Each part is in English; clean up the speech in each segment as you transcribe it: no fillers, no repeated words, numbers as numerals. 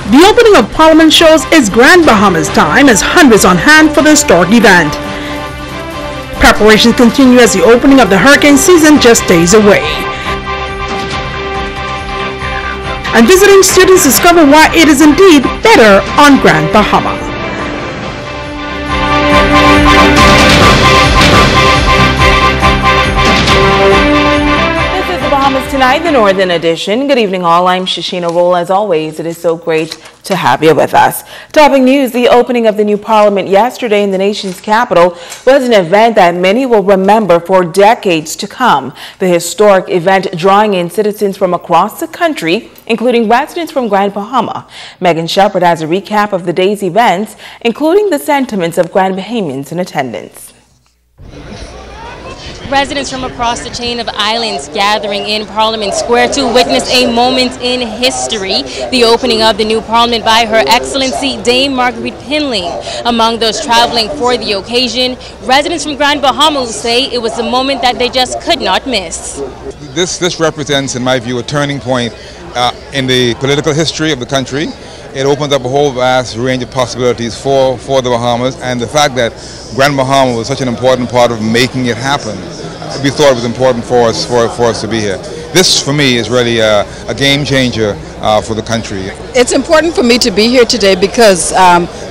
The opening of Parliament shows it's Grand Bahamas time as hundreds on hand for the historic event. Preparations continue as the opening of the hurricane season just days away. And visiting students discover why it is indeed better on Grand Bahama. Bahamas Tonight, the Northern Edition. Good evening all, I'm Shashina Roll. As always, it is so great to have you with us. Topping news, the opening of the new parliament yesterday in the nation's capital was an event that many will remember for decades to come. The historic event drawing in citizens from across the country, including residents from Grand Bahama. Megan Shepard has a recap of the day's events, including the sentiments of Grand Bahamians in attendance. Residents from across the chain of islands gathering in Parliament Square to witness a moment in history, the opening of the new Parliament by Her Excellency Dame Marguerite Pinling. Among those traveling for the occasion, residents from Grand Bahama say it was a moment that they just could not miss. This represents, in my view, a turning point in the political history of the country. It opens up a whole vast range of possibilities for the Bahamas, and the fact that Grand Bahama was such an important part of making it happen, we thought it was important for us to be here. This, for me, is really a game changer for the country. It's important for me to be here today because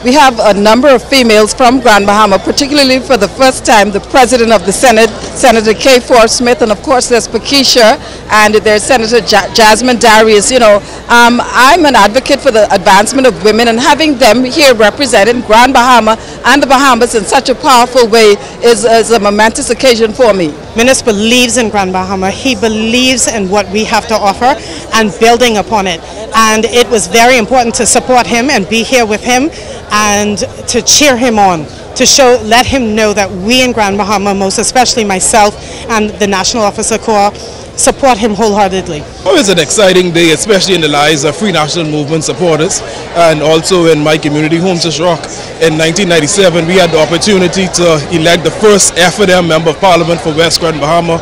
we have a number of females from Grand Bahama, particularly for the first time, the President of the Senate, Senator Kay Ford Smith, and of course there's Pakisha, and there's Senator Jasmine Darius. You know, I'm an advocate for the advancement of women, and having them here representing Grand Bahama and the Bahamas in such a powerful way is a momentous occasion for me. Minister believes in Grand Bahama. He believes in what we have to offer and building upon it. And it was very important to support him and be here with him and to cheer him on, to let him know that we in Grand Bahama, most especially myself and the National Officer Corps, support him wholeheartedly. Oh, it's an exciting day, especially in the lives of Free National Movement supporters and also in my community, Homesick Rock. In 1997, we had the opportunity to elect the first F&M Member of Parliament for West Grand Bahama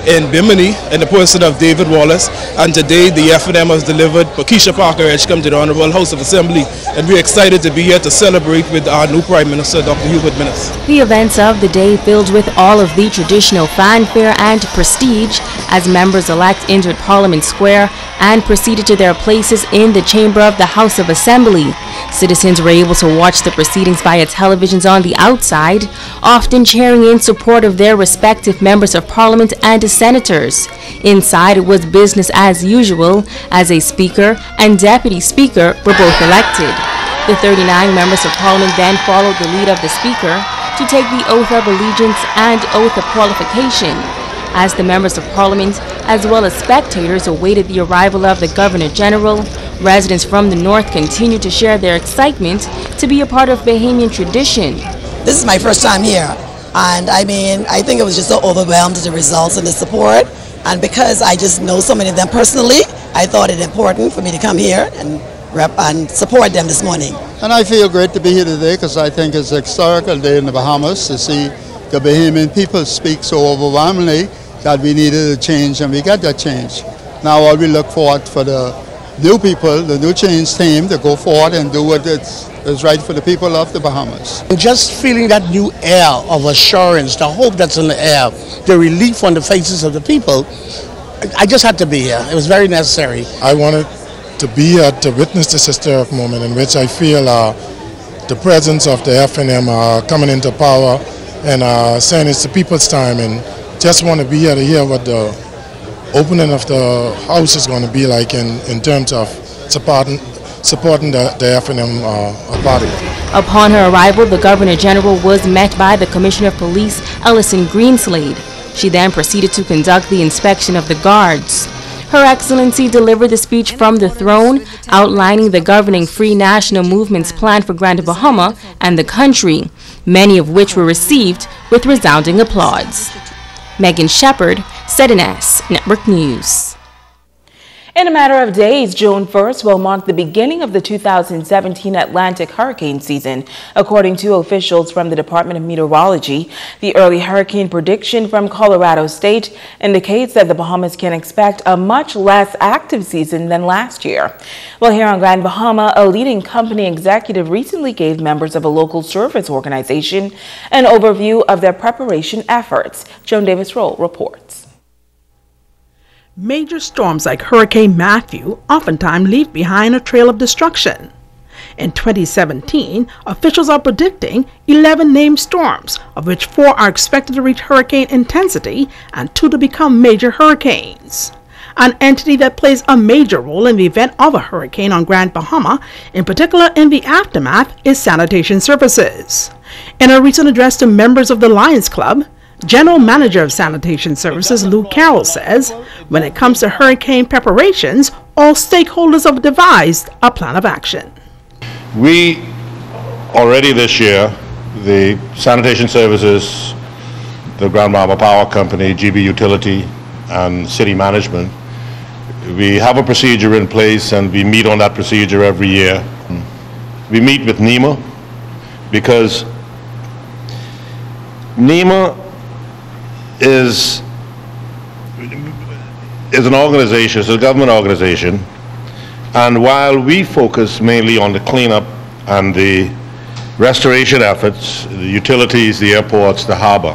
in Bimini in the person of David Wallace, and today the F&M has delivered Pakisha Parker Edgecombe to the Honorable House of Assembly, and we're excited to be here to celebrate with our new Prime Minister, Dr. Hubert Minnis. The events of the day filled with all of the traditional fanfare and prestige as members-elect entered Parliament Square and proceeded to their places in the chamber of the House of Assembly. Citizens were able to watch the proceedings via televisions on the outside, often cheering in support of their respective members of Parliament and senators. Inside, it was business as usual as a speaker and deputy speaker were both elected. The 39 members of Parliament then followed the lead of the speaker to take the oath of allegiance and oath of qualification. As the members of Parliament, as well as spectators, awaited the arrival of the Governor General, residents from the North continued to share their excitement to be a part of Bahamian tradition. This is my first time here, and I mean, I think it was just so overwhelmed with the results and the support, and because I just know so many of them personally, I thought it important for me to come here and support them this morning. And I feel great to be here today because I think it's a historical day in the Bahamas to see the Bahamian people speak so overwhelmingly that we needed a change, and we got that change. Now all we look forward for the new people, the new change team, to go forward and do what is right for the people of the Bahamas. And just feeling that new air of assurance, the hope that's in the air, the relief on the faces of the people, I just had to be here. It was very necessary. I wanted to be here to witness this historic moment in which I feel the presence of the F&M coming into power and saying it's the people's time, and just want to be here to hear what the opening of the house is going to be like in terms of supporting the F&M party. Upon her arrival, the Governor General was met by the Commissioner of Police, Ellison Greenslade. She then proceeded to conduct the inspection of the guards. Her Excellency delivered the speech from the throne, outlining the governing Free National Movement's plan for Grand Bahama and the country, many of which were received with resounding applause. Megan Shepard, ZNS Network News. In a matter of days, June 1st will mark the beginning of the 2017 Atlantic hurricane season. According to officials from the Department of Meteorology, the early hurricane prediction from Colorado State indicates that the Bahamas can expect a much less active season than last year. Well, here on Grand Bahama, a leading company executive recently gave members of a local service organization an overview of their preparation efforts. Joan Davis-Roll reports. Major storms like Hurricane Matthew oftentimes leave behind a trail of destruction. In 2017, officials are predicting 11 named storms, of which 4 are expected to reach hurricane intensity and 2 to become major hurricanes. An entity that plays a major role in the event of a hurricane on Grand Bahama, in particular in the aftermath, is Sanitation Services. In a recent address to members of the Lions Club, General Manager of Sanitation Services Lou Carroll says, when it comes to hurricane preparations, all stakeholders have devised a plan of action. We already this year, the Sanitation Services, the Grand Bahama Power Company, GB Utility, and City Management, we have a procedure in place and we meet on that procedure every year. We meet with NEMA because NEMA is an organization, it's a government organization, and while we focus mainly on the cleanup and the restoration efforts, the utilities, the airports, the harbor,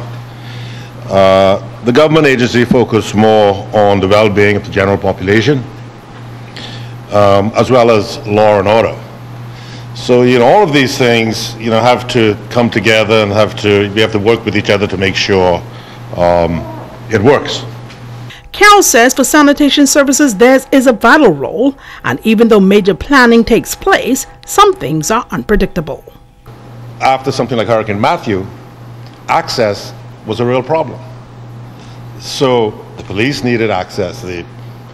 the government agency focus more on the well-being of the general population, as well as law and order. So, all of these things, have to come together and we have to work with each other to make sure it works. Carroll says for sanitation services theirs is a vital role, and even though major planning takes place, some things are unpredictable. After something like Hurricane Matthew, access was a real problem. So the police needed access, the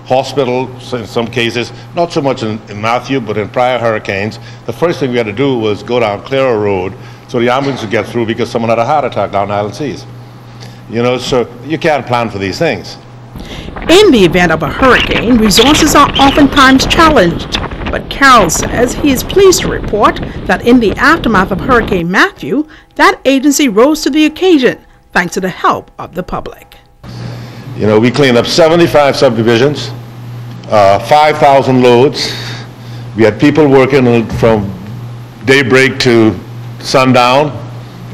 hospital in some cases, not so much in Matthew, but in prior hurricanes, the first thing we had to do was go down, clear a road so the ambulance would get through because someone had a heart attack down Island Seas. So you can't plan for these things. In the event of a hurricane, resources are oftentimes challenged, but Carroll says he is pleased to report that in the aftermath of Hurricane Matthew, that agency rose to the occasion thanks to the help of the public. We cleaned up 75 subdivisions, 5,000 loads. We had people working from daybreak to sundown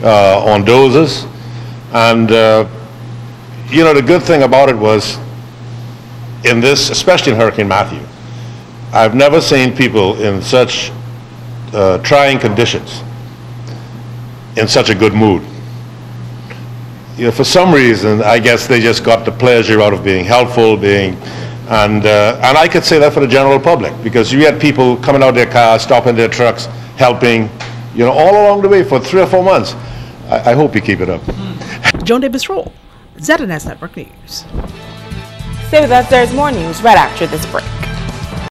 on dozers. And, the good thing about it was, in this, especially in Hurricane Matthew, I've never seen people in such trying conditions in such a good mood. For some reason, I guess they just got the pleasure out of being helpful, and I could say that for the general public, because you had people coming out their cars, stopping their trucks, helping, all along the way for 3 or 4 months. I hope you keep it up. Joan Davis-Roll, ZNS Network News. Stay with us, there's more news right after this break.